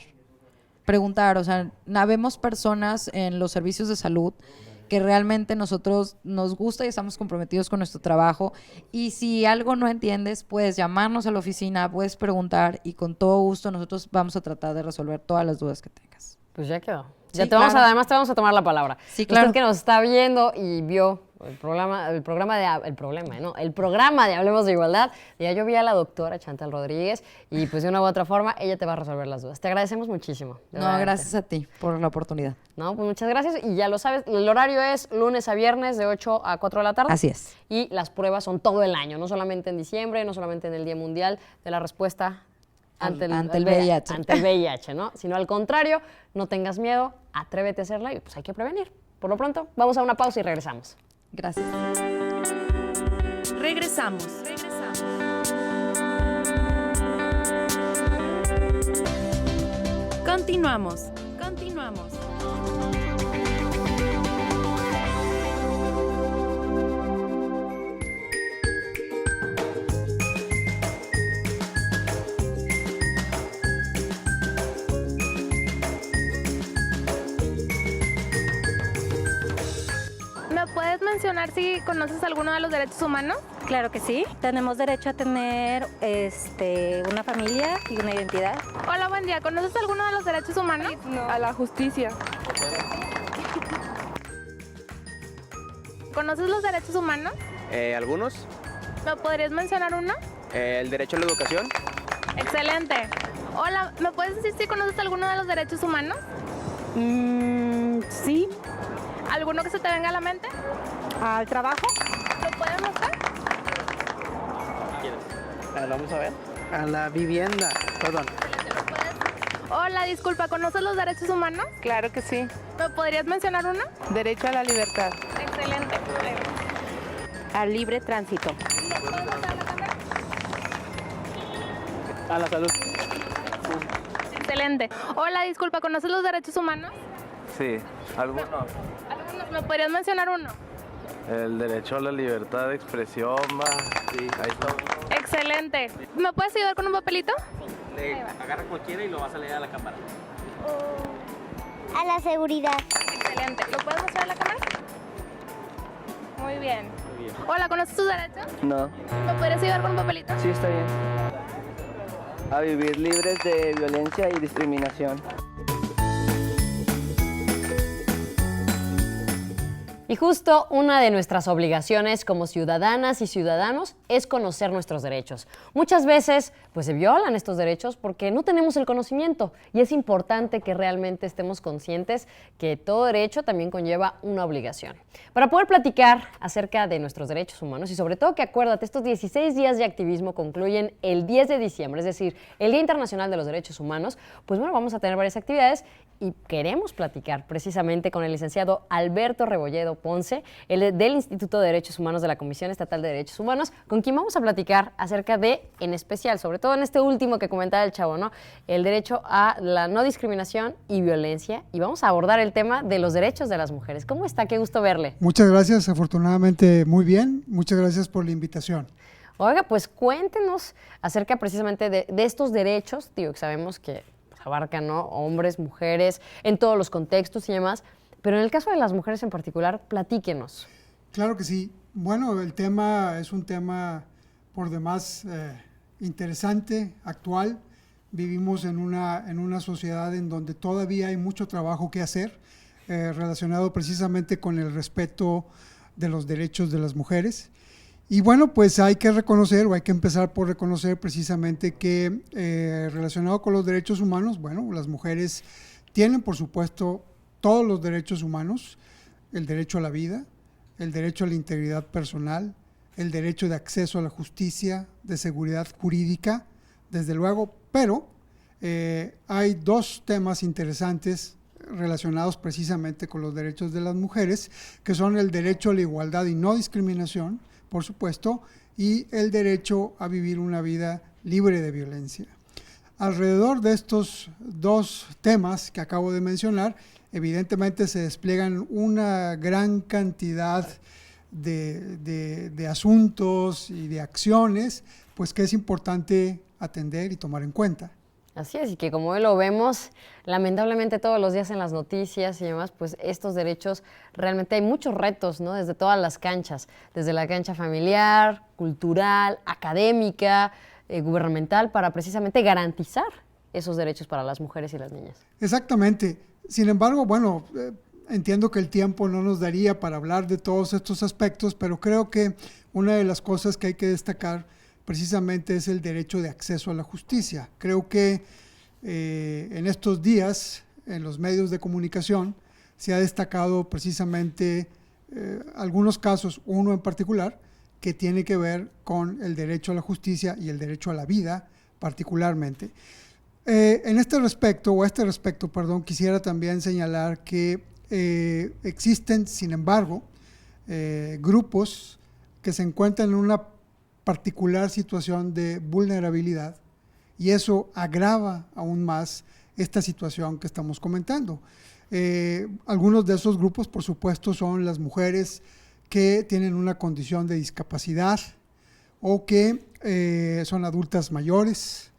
O sea, habemos personas en los servicios de salud que realmente nosotros nos gusta y estamos comprometidos con nuestro trabajo. Y si algo no entiendes, puedes llamarnos a la oficina, puedes preguntar y con todo gusto nosotros vamos a tratar de resolver todas las dudas que tengas. Pues ya quedó. Sí, Ya te vamos claro. además te vamos a tomar la palabra. Sí, claro. Usted que nos está viendo y vio el programa de Hablemos de Igualdad, ya yo vi a la doctora Chantal Rodríguez y pues de una u otra forma ella te va a resolver las dudas. Te agradecemos muchísimo. de No, verdad. gracias a ti por la oportunidad. No, pues muchas gracias y ya lo sabes, el horario es lunes a viernes de 8 a 4 de la tarde. Así es. Y las pruebas son todo el año, no solamente en diciembre, no solamente en el Día Mundial de la Respuesta ante el VIH. ante el VIH, ¿no? Sino al contrario, no tengas miedo, atrévete a hacerla y pues hay que prevenir. Por lo pronto, vamos a una pausa y regresamos. Gracias. Regresamos. Continuamos. ¿Me puedes mencionar si conoces alguno de los derechos humanos? Claro que sí. Tenemos derecho a tener una familia y una identidad. Hola, buen día. ¿Conoces alguno de los derechos humanos? No. A la justicia. ¿Conoces los derechos humanos? Algunos. ¿Me podrías mencionar uno? El derecho a la educación. Excelente. Hola, ¿me puedes decir si conoces alguno de los derechos humanos? Sí. ¿Alguno que se te venga a la mente? Al trabajo. ¿Lo puedes mostrar? Vamos a ver. A la vivienda. Perdón. Hola, disculpa, ¿conoces los derechos humanos? Claro que sí. ¿Me podrías mencionar uno? Derecho a la libertad. Excelente. Al libre tránsito. A la salud. Excelente. Hola, disculpa, ¿conoces los derechos humanos? Sí, algunos. Algunos, ¿me podrías mencionar uno? El derecho a la libertad de expresión, sí, ahí está. Excelente. ¿Me puedes ayudar con un papelito? Agarra cualquiera y lo vas a leer a la cámara. A la seguridad. Excelente. ¿Lo puedes mostrar a la cámara? Muy bien. Hola, ¿conoces tus derechos? No. ¿Me podrías ayudar con un papelito? Sí, está bien. A vivir libres de violencia y discriminación. Y justo una de nuestras obligaciones como ciudadanas y ciudadanos es conocer nuestros derechos. Muchas veces pues se violan estos derechos porque no tenemos el conocimiento y es importante que realmente estemos conscientes que todo derecho también conlleva una obligación. Para poder platicar acerca de nuestros derechos humanos y sobre todo que acuérdate, estos 16 días de activismo concluyen el 10 de diciembre, es decir, el Día Internacional de los Derechos Humanos, pues bueno, vamos a tener varias actividades y queremos platicar precisamente con el licenciado Alberto Rebolledo Ponce, el del Instituto de Derechos Humanos de la Comisión Estatal de Derechos Humanos, con quien vamos a platicar acerca de, en especial, sobre todo en este último que comentaba el chavo, ¿no? El derecho a la no discriminación y violencia, y vamos a abordar el tema de los derechos de las mujeres. ¿Cómo está? Qué gusto verle. Muchas gracias, afortunadamente muy bien. Muchas gracias por la invitación. Oiga, pues cuéntenos acerca precisamente de estos derechos, digo, que sabemos que abarcan, ¿no? Hombres, mujeres, en todos los contextos y demás, pero en el caso de las mujeres en particular, platíquenos. Claro que sí. Bueno, el tema es un tema por demás interesante, actual. Vivimos en una sociedad en donde todavía hay mucho trabajo que hacer. relacionado precisamente con el respeto de los derechos de las mujeres. Y bueno, pues hay que reconocer, o hay que empezar por reconocer precisamente que relacionado con los derechos humanos, bueno, las mujeres tienen, por supuesto, todos los derechos humanos, el derecho a la vida, el derecho a la integridad personal, el derecho de acceso a la justicia, de seguridad jurídica, desde luego, pero hay dos temas interesantes relacionados precisamente con los derechos de las mujeres, que son el derecho a la igualdad y no discriminación, por supuesto, y el derecho a vivir una vida libre de violencia. Alrededor de estos dos temas que acabo de mencionar, evidentemente se despliegan una gran cantidad de asuntos y de acciones, pues que es importante atender y tomar en cuenta. Así es, y que como hoy lo vemos, lamentablemente todos los días en las noticias y demás, pues estos derechos, realmente hay muchos retos, ¿no? Desde todas las canchas, desde la cancha familiar, cultural, académica, gubernamental, para precisamente garantizar esos derechos para las mujeres y las niñas. Exactamente. Sin embargo, bueno, entiendo que el tiempo no nos daría para hablar de todos estos aspectos, pero creo que una de las cosas que hay que destacar precisamente es el derecho de acceso a la justicia. Creo que en estos días, en los medios de comunicación, se ha destacado precisamente algunos casos, uno en particular, que tiene que ver con el derecho a la justicia y el derecho a la vida particularmente. En este respecto, quisiera también señalar que existen, sin embargo, grupos que se encuentran en una particular situación de vulnerabilidad, y eso agrava aún más esta situación que estamos comentando. Algunos de esos grupos, por supuesto, son las mujeres que tienen una condición de discapacidad o que son adultas mayores,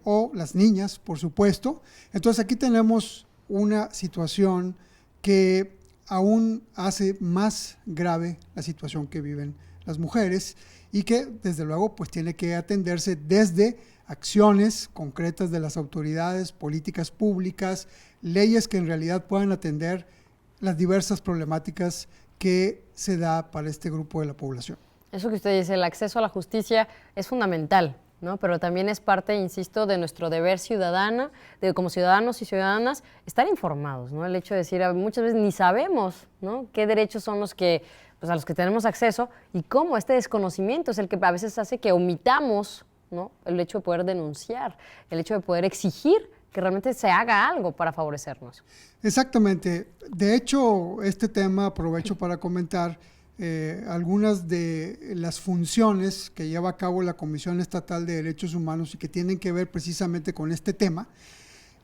o las niñas, por supuesto. Entonces aquí tenemos una situación que aún hace más grave la situación que viven las mujeres, y que desde luego pues tiene que atenderse desde acciones concretas de las autoridades, políticas públicas, leyes que en realidad puedan atender las diversas problemáticas que se da para este grupo de la población. Eso que usted dice, el acceso a la justicia es fundamental, ¿no? Pero también es parte, insisto, de nuestro deber ciudadano, de como ciudadanos y ciudadanas, estar informados, ¿no? El hecho de decir, muchas veces ni sabemos, ¿no?, qué derechos son los que, pues, a los que tenemos acceso, y cómo este desconocimiento es el que a veces hace que omitamos, ¿no?, el hecho de poder denunciar, el hecho de poder exigir que realmente se haga algo para favorecernos. Exactamente. De hecho, este tema aprovecho para comentar algunas de las funciones que lleva a cabo la Comisión Estatal de Derechos Humanos y que tienen que ver precisamente con este tema,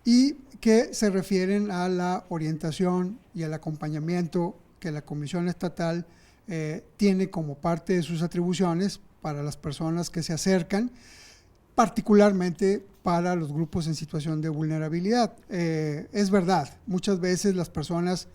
y que se refieren a la orientación y al acompañamiento que la Comisión Estatal tiene como parte de sus atribuciones para las personas que se acercan, particularmente para los grupos en situación de vulnerabilidad. Es verdad, muchas veces las personas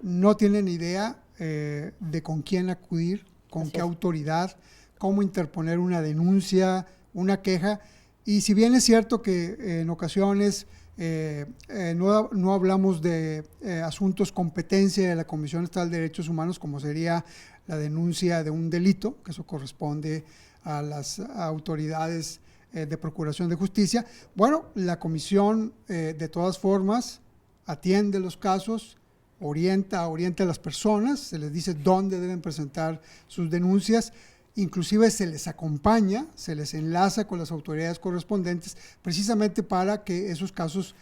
no tienen idea de con quién acudir, con qué autoridad, cómo interponer una denuncia, una queja, y si bien es cierto que en ocasiones no hablamos de asuntos competencia de la Comisión Estatal de Derechos Humanos, como sería la denuncia de un delito, que eso corresponde a las autoridades de Procuración de Justicia. Bueno, la comisión de todas formas atiende los casos, orienta a las personas, se les dice dónde deben presentar sus denuncias, inclusive se les acompaña, se les enlaza con las autoridades correspondientes, precisamente para que esos casos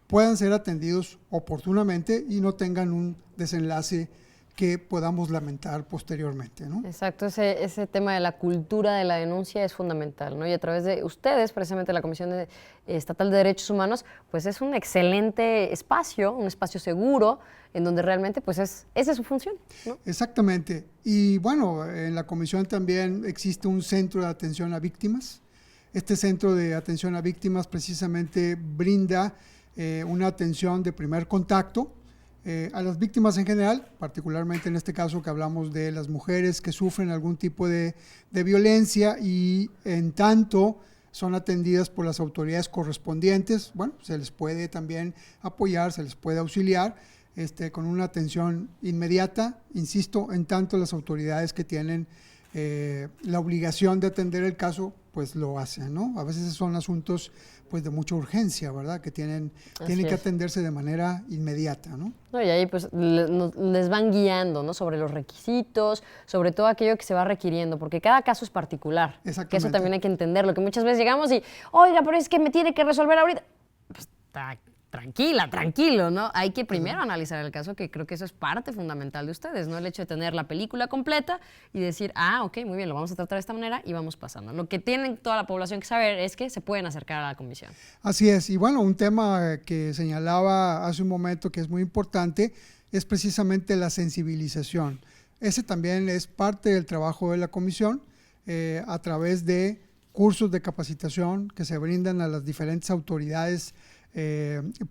puedan ser atendidos oportunamente y no tengan un desenlace que podamos lamentar posteriormente, ¿no? Exacto, ese tema de la cultura de la denuncia es fundamental, ¿no? Y a través de ustedes, precisamente la Comisión Estatal de Derechos Humanos, pues es un excelente espacio, un espacio seguro, en donde realmente pues esa es su función, ¿no? Exactamente. Y bueno, en la comisión también existe un centro de atención a víctimas. Este centro de atención a víctimas precisamente brinda una atención de primer contacto a las víctimas en general, particularmente en este caso que hablamos de las mujeres que sufren algún tipo de violencia, y en tanto son atendidas por las autoridades correspondientes, bueno, se les puede también apoyar, se les puede auxiliar con una atención inmediata, insisto, en tanto las autoridades que tienen la obligación de atender el caso, pues lo hacen, ¿no? A veces son asuntos pues de mucha urgencia, ¿verdad? Que tienen que atenderse de manera inmediata, ¿no? No, y ahí pues les van guiando, ¿no? Sobre los requisitos, sobre todo aquello que se va requiriendo, porque cada caso es particular. Exactamente. Que eso también hay que entenderlo, que muchas veces llegamos y, oiga, pero es que me tiene que resolver ahorita. Pues tranquilo, ¿no? Hay que primero analizar el caso, que creo que eso es parte fundamental de ustedes, ¿no? El hecho de tener la película completa y decir, ok, muy bien, lo vamos a tratar de esta manera y vamos pasando. Lo que tienen toda la población que saber es que se pueden acercar a la comisión. Así es, y bueno, un tema que señalaba hace un momento que es muy importante es precisamente la sensibilización. Ese también es parte del trabajo de la comisión a través de cursos de capacitación que se brindan a las diferentes autoridades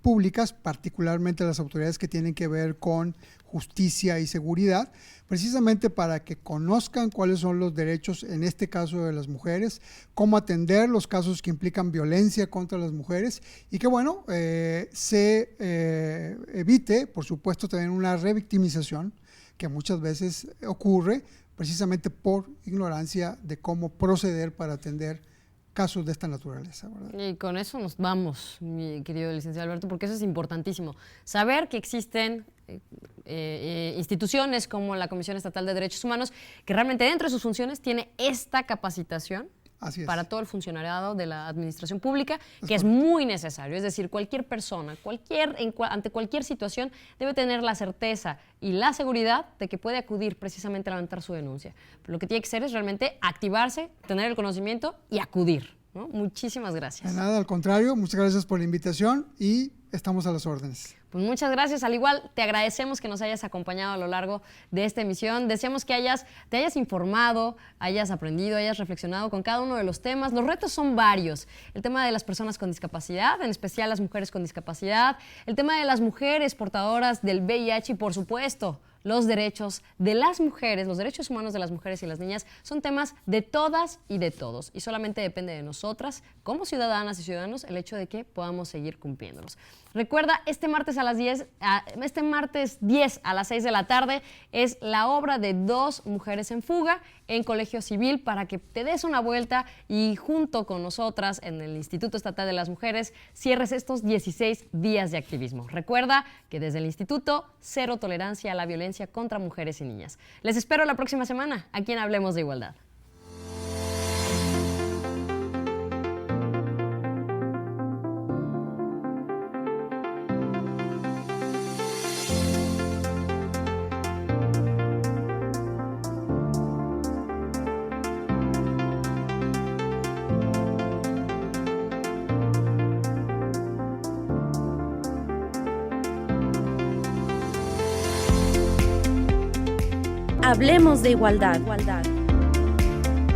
públicas, particularmente las autoridades que tienen que ver con justicia y seguridad, precisamente para que conozcan cuáles son los derechos, en este caso de las mujeres, cómo atender los casos que implican violencia contra las mujeres y que, bueno, se evite, por supuesto, también una revictimización que muchas veces ocurre precisamente por ignorancia de cómo proceder para atender casos de esta naturaleza, ¿verdad? Y con eso nos vamos, mi querido licenciado Alberto, porque eso es importantísimo. Saber que existen instituciones como la Comisión Estatal de Derechos Humanos, que realmente dentro de sus funciones tiene esta capacitación para todo el funcionariado de la administración pública, que es muy necesario. Es decir, cualquier persona, ante cualquier situación, debe tener la certeza y la seguridad de que puede acudir precisamente a levantar su denuncia. Pero lo que tiene que hacer es realmente activarse, tener el conocimiento y acudir, ¿no? Muchísimas gracias. De nada, al contrario, muchas gracias por la invitación y estamos a las órdenes. Pues muchas gracias. Al igual, te agradecemos que nos hayas acompañado a lo largo de esta emisión. Deseamos que te hayas informado, hayas aprendido, hayas reflexionado con cada uno de los temas. Los retos son varios. El tema de las personas con discapacidad, en especial las mujeres con discapacidad. El tema de las mujeres portadoras del VIH y, por supuesto, los derechos de las mujeres, los derechos humanos de las mujeres y las niñas son temas de todas y de todos. Y solamente depende de nosotras, como ciudadanas y ciudadanos, el hecho de que podamos seguir cumpliéndolos. Recuerda, este martes 10 a las 6 de la tarde es la obra de 2 mujeres en fuga en Colegio Civil para que te des una vuelta y junto con nosotras en el Instituto Estatal de las Mujeres cierres estos 16 días de activismo. Recuerda que desde el Instituto, cero tolerancia a la violencia contra mujeres y niñas. Les espero la próxima semana aquí en Hablemos de Igualdad. Hablemos de igualdad.